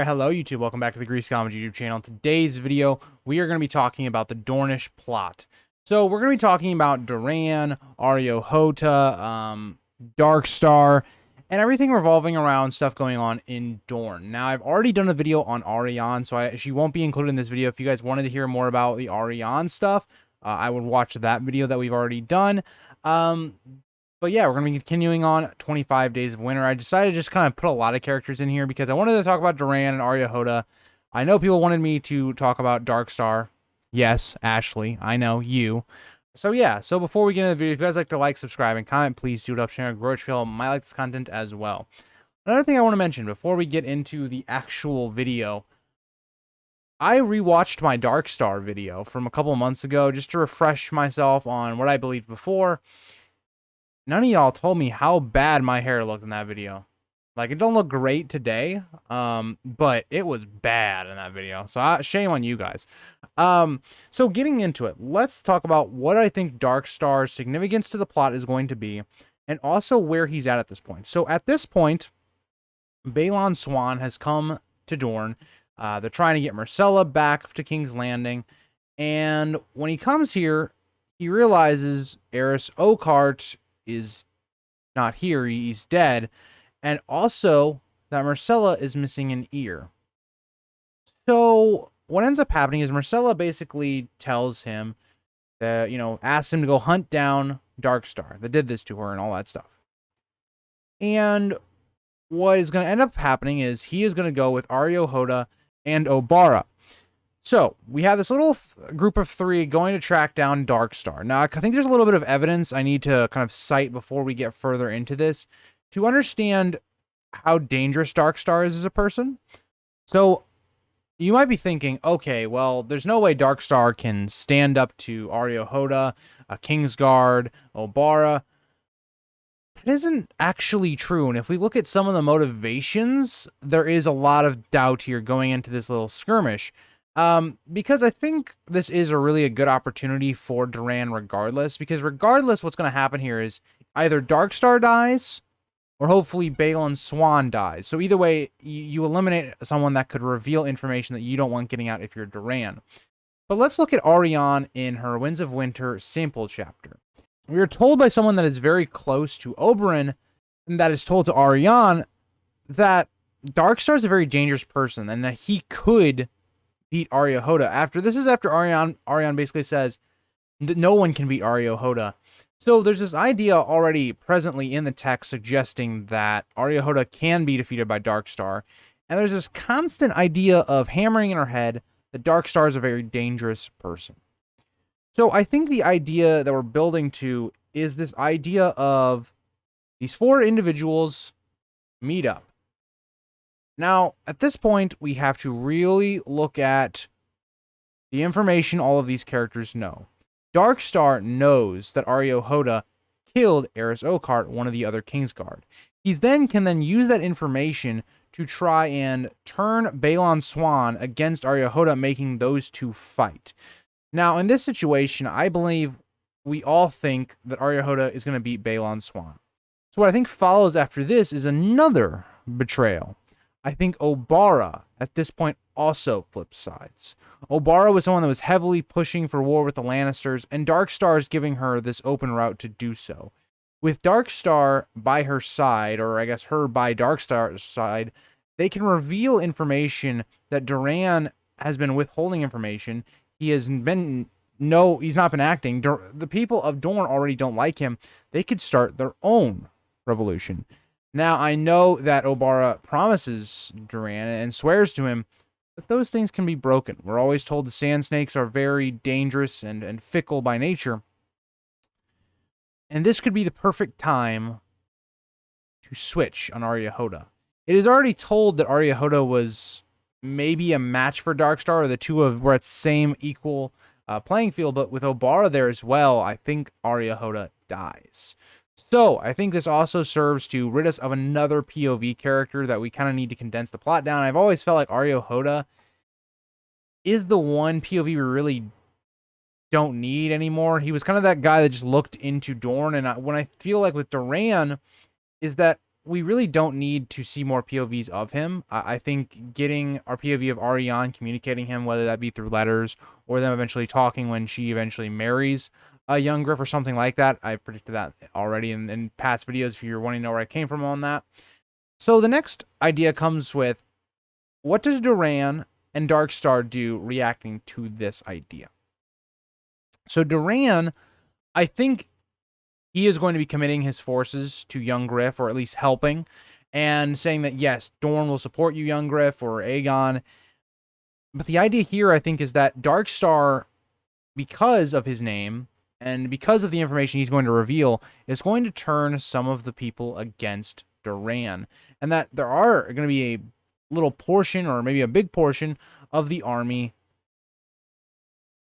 Alright, hello YouTube, welcome back to the Grease Comedy YouTube channel. In today's video, we are going to be talking about the Dornish plot. So, we're going to be talking about Doran, Areo Hotah, Darkstar, and everything revolving around stuff going on in Dorne. Now, I've already done a video on Arianne, so she won't be included in this video. If you guys wanted to hear more about the Arianne stuff, I would watch that video that we've already done. But yeah, we're going to be continuing on 25 Days of Winter. I decided to just kind of put a lot of characters in here because I wanted to talk about Doran and Areo Hotah. I know people wanted me to talk about Darkstar. Yes, Ashley, I know, you. So yeah, so before we get into the video, if you guys like to like, subscribe, and comment, please do it up, share, grow, feel might like this content as well. Another thing I want to mention before we get into the actual video, I rewatched my Darkstar video from a couple of months ago just to refresh myself on what I believed before. None of y'all told me how bad my hair looked in that video. Like, it don't look great today, but it was bad in that video. So, shame on you guys. So, getting into it, let's talk about what I think Darkstar's significance to the plot is going to be, and also where he's at this point. So, at this point, Balon Swan has come to Dorne. They're trying to get Myrcella back to King's Landing, and when he comes here, he realizes Areo Hotah is not here, he's dead, and also that Myrcella is missing an ear. So what ends up happening is Myrcella basically tells him that, asks him to go hunt down Darkstar that did this to her and all that stuff. And what is going to end up happening is he is going to go with Areo Hotah and Obara. So, we have this little group of three going to track down Darkstar. Now, I think there's a little bit of evidence I need to kind of cite before we get further into this to understand how dangerous Darkstar is as a person. So, you might be thinking, okay, well, there's no way Darkstar can stand up to Areo Hotah, a Kingsguard, Obara. That isn't actually true, and if we look at some of the motivations, there is a lot of doubt here going into this little skirmish. Because I think this is a good opportunity for Doran regardless, because regardless what's going to happen here is either Darkstar dies or hopefully Balon Swan dies. So either way, you eliminate someone that could reveal information that you don't want getting out if you're Doran. But let's look at Arianne in her Winds of Winter sample chapter. We are told by someone that is very close to Oberyn, and that is told to Arianne, that Darkstar is a very dangerous person and that he could beat Areo Hotah. After Arianne basically says that no one can beat Areo Hotah. So there's this idea already presently in the text suggesting that Areo Hotah can be defeated by Darkstar. And there's this constant idea of hammering in her head that Darkstar is a very dangerous person. So I think the idea that we're building to is this idea of these four individuals meet up. Now, at this point, we have to really look at the information all of these characters know. Darkstar knows that Areo Hotah killed Areo Hotah, one of the other Kingsguard. He can use that information to try and turn Balon Swan against Areo Hotah, making those two fight. Now, in this situation, I believe we all think that Areo Hotah is going to beat Balon Swan. So what I think follows after this is another betrayal. I think Obara, at this point, also flips sides. Obara was someone that was heavily pushing for war with the Lannisters, and Darkstar is giving her this open route to do so. With Darkstar by her side, or I guess her by Darkstar's side, they can reveal information that Doran has been withholding information. He's not been acting. The people of Dorne already don't like him. They could start their own revolution. Now, I know that Obara promises Doran and swears to him, but those things can be broken. We're always told the sand snakes are very dangerous and fickle by nature. And this could be the perfect time to switch on Areo Hotah. It is already told that Areo Hotah was maybe a match for Darkstar, or the two were at the same equal playing field, but with Obara there as well, I think Areo Hotah dies. So, I think this also serves to rid us of another POV character that we kind of need to condense the plot down. I've always felt like Areo Hotah is the one POV we really don't need anymore. He was kind of that guy that just looked into Dorne, and what I feel like with Doran is that we really don't need to see more POVs of him. I think getting our POV of Ariane, communicating him, whether that be through letters or them eventually talking when she eventually marries a young Griff or something like that. I predicted that already in past videos if you're wanting to know where I came from on that. So the next idea comes with, what does Doran and Darkstar do reacting to this idea? So Doran, I think he is going to be committing his forces to young Griff, or at least helping, and saying that, yes, Dorn will support you, young Griff, or Aegon. But the idea here, I think, is that Darkstar, because of his name, and because of the information he's going to reveal, is going to turn some of the people against Doran. And that there are going to be a little portion, or maybe a big portion, of the army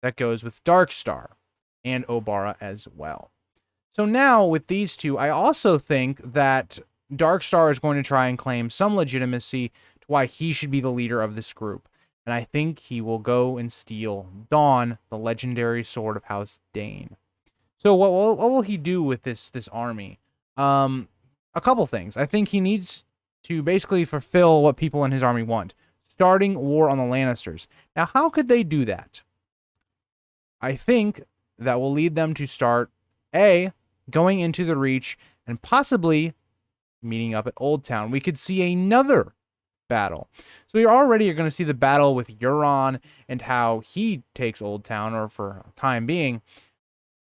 that goes with Darkstar, and Obara as well. So now, with these two, I also think that Darkstar is going to try and claim some legitimacy to why he should be the leader of this group. And I think he will go and steal Dawn, the legendary sword of House Dane. So what will he do with this army? A couple things. I think he needs to basically fulfill what people in his army want. Starting war on the Lannisters. Now, how could they do that? I think that will lead them to start, going into the Reach and possibly meeting up at Old Town. We could see another battle. So we already are going to see the battle with Euron and how he takes Old Town, or for a time being.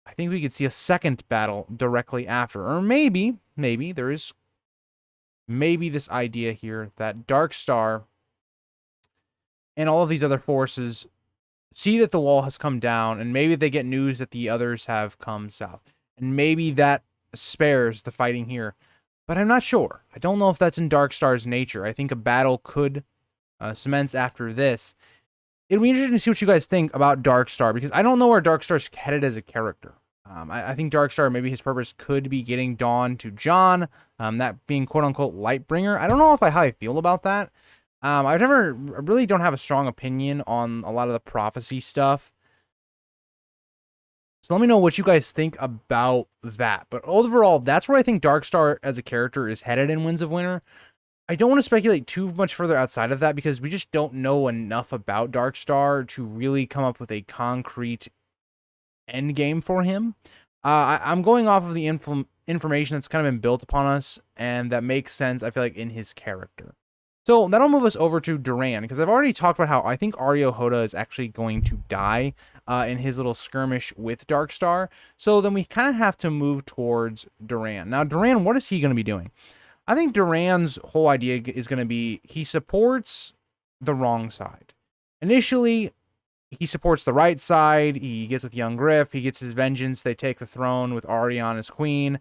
I think we could see a second battle directly after. Or maybe there is this idea here that Darkstar and all of these other forces see that the wall has come down, and maybe they get news that the others have come south. And maybe that spares the fighting here. But I'm not sure. I don't know if that's in Darkstar's nature. I think a battle could commence after this. It'll be interesting to see what you guys think about Darkstar, because I don't know where Darkstar's headed as a character. I think Darkstar, maybe his purpose could be getting Dawn to Jon, that being quote-unquote Lightbringer. I don't know how I feel about that. I really don't have a strong opinion on a lot of the prophecy stuff. So let me know what you guys think about that. But overall, that's where I think Darkstar as a character is headed in Winds of Winter. I don't want to speculate too much further outside of that, because we just don't know enough about Darkstar to really come up with a concrete end game for him. I'm going off of the information that's kind of been built upon us, and that makes sense, I feel like, in his character. So that'll move us over to Doran, because I've already talked about how I think Areo Hotah is actually going to die in his little skirmish with Darkstar. So then we kind of have to move towards Doran. Now, Doran, what is he going to be doing? I think Duran's whole idea is going to be he supports the wrong side. Initially, he supports the right side. He gets with young Griff. He gets his vengeance. They take the throne with Ariane as queen.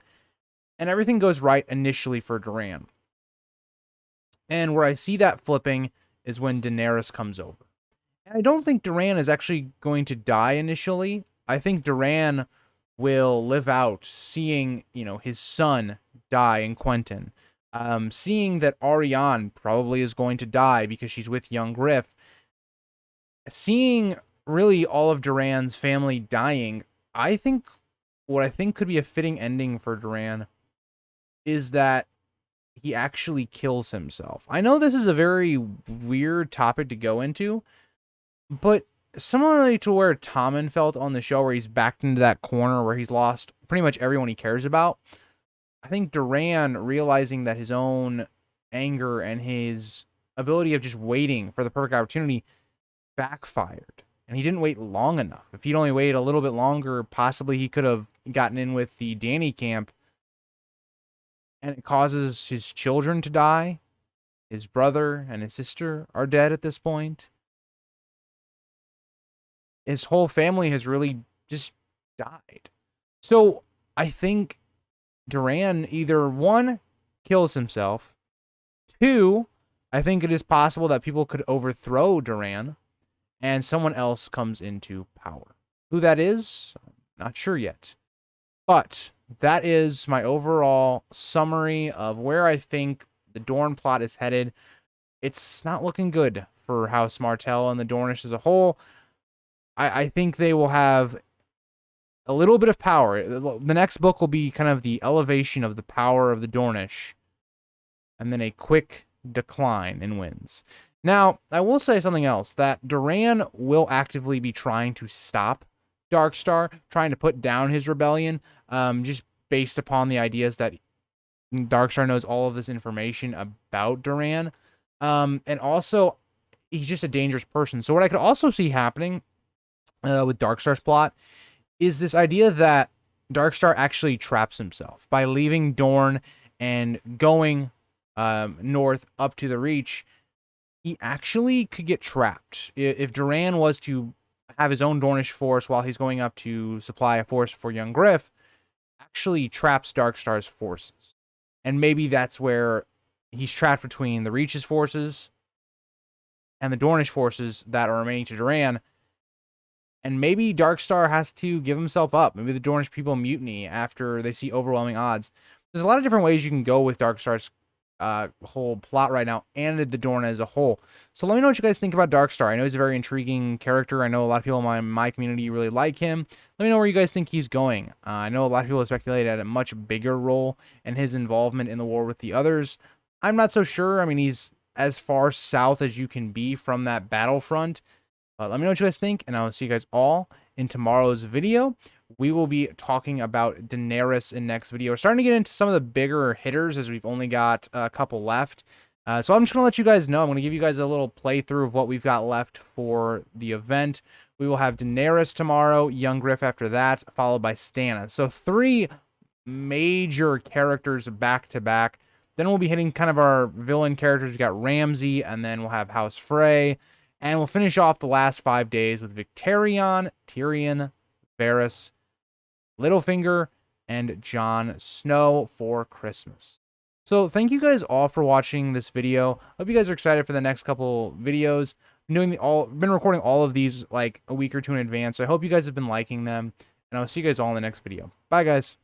And everything goes right initially for Doran. And where I see that flipping is when Daenerys comes over. And I don't think Doran is actually going to die initially. I think Doran will live out seeing, his son die in Quentin. Seeing that Ariane probably is going to die because she's with young Griff. Seeing really all of Doran's family dying, what I think could be a fitting ending for Doran is that he actually kills himself. I know this is a very weird topic to go into, but similarly to where Tommen felt on the show, where he's backed into that corner where he's lost pretty much everyone he cares about, I think Doran, realizing that his own anger and his ability of just waiting for the perfect opportunity backfired. And he didn't wait long enough. If he'd only waited a little bit longer, possibly he could have gotten in with the Dany camp. And it causes his children to die. His brother and his sister are dead at this point. His whole family has really just died. So I think Doran either, one, kills himself. Two, I think it is possible that people could overthrow Doran and someone else comes into power. Who that is, I'm not sure yet. But that is my overall summary of where I think the Dorne plot is headed. It's not looking good for House Martell and the Dornish as a whole. I think they will have a little bit of power. The next book will be kind of the elevation of the power of the Dornish. and then a quick decline in wins. Now, I will say something else, that Doran will actively be trying to stop Darkstar, trying to put down his rebellion, just based upon the ideas that Darkstar knows all of this information about Doran. And also, he's just a dangerous person. So what I could also see happening with Darkstar's plot is this idea that Darkstar actually traps himself by leaving Dorne and going north up to the Reach. He actually could get trapped. If Doran was to have his own Dornish force while he's going up to supply a force for young Griff, actually traps Darkstar's forces. And maybe that's where he's trapped between the Reach's forces and the Dornish forces that are remaining to Doran. And maybe Darkstar has to give himself up. Maybe the Dornish people mutiny after they see overwhelming odds. There's a lot of different ways you can go with Darkstar's whole plot right now, and the Dorne as a whole. So let me know what you guys think about Darkstar. I know he's a very intriguing character. I know a lot of people in my community really like him. Let me know where you guys think he's going. I know a lot of people have speculated at a much bigger role in his involvement in the war with the others. I'm not so sure. I mean, he's as far south as you can be from that battlefront. Let me know what you guys think, and I'll see you guys all in tomorrow's video. We will be talking about Daenerys in next video. We're starting to get into some of the bigger hitters as we've only got a couple left. So I'm just going to let you guys know. I'm going to give you guys a little playthrough of what we've got left for the event. We will have Daenerys tomorrow, young Griff after that, followed by Stannis. So 3 major characters back to back. Then we'll be hitting kind of our villain characters. We got Ramsay, and then we'll have House Frey. And we'll finish off the last 5 days with Victarion, Tyrion, Varys, Littlefinger, and Jon Snow for Christmas. So thank you guys all for watching this video. Hope you guys are excited for the next couple videos. Been recording all of these like a week or two in advance. So I hope you guys have been liking them, and I'll see you guys all in the next video. Bye, guys.